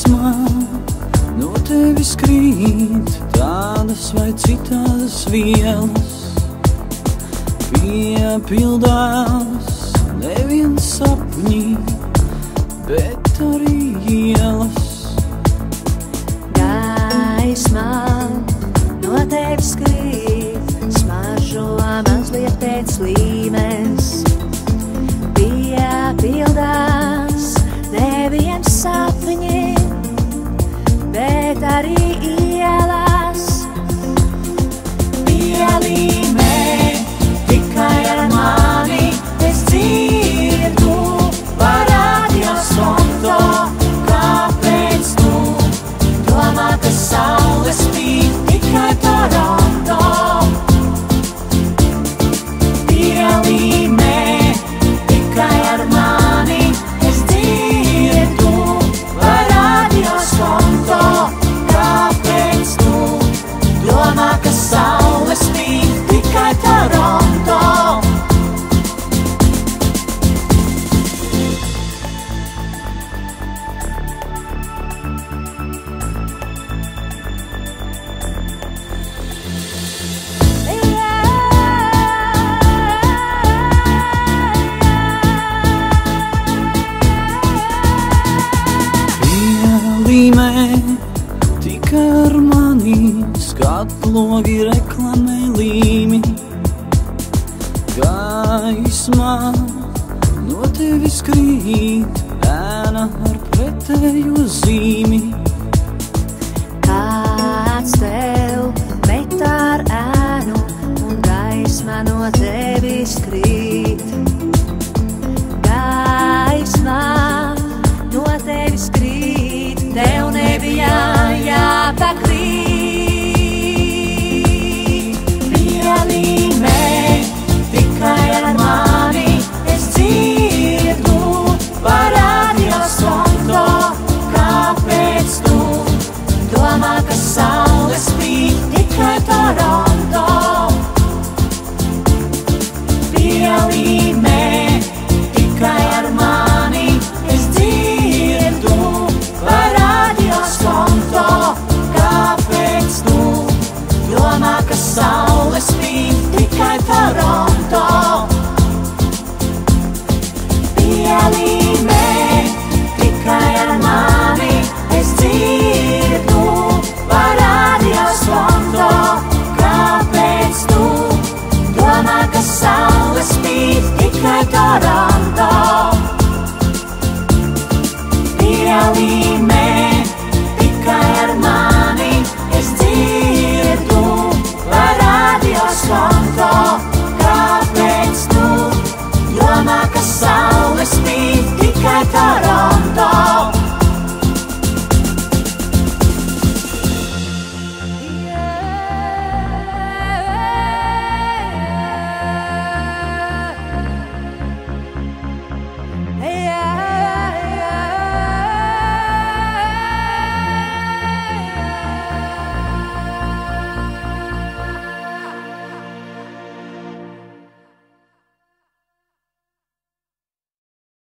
gaismā no tevis krīt tādas vai citādas vielas. Piepildās nevien sapņi, bet arī ielas. Gaismā no tevis krīt, smaržo mazliet pēc līmes. Piepildās nevien sapņi, bet arī ielas. Pielīmē tikai ar mani, es dzirdu pa radios konto. Kāpēc tu domā, ka saule spīd tikai Toronto? Pielīmē tikai ar mani, es dzirdu pa radios konto. Kāpēc tu domā, ka saule spīd tikai Toronto? Pielīmē tikai ar mani, skatlogi reklamē līmi. Gaismā no tevis krīt ēna ar pretējo zīmi. Kāds tev met ar ēnu un gaisma no tevis krīt.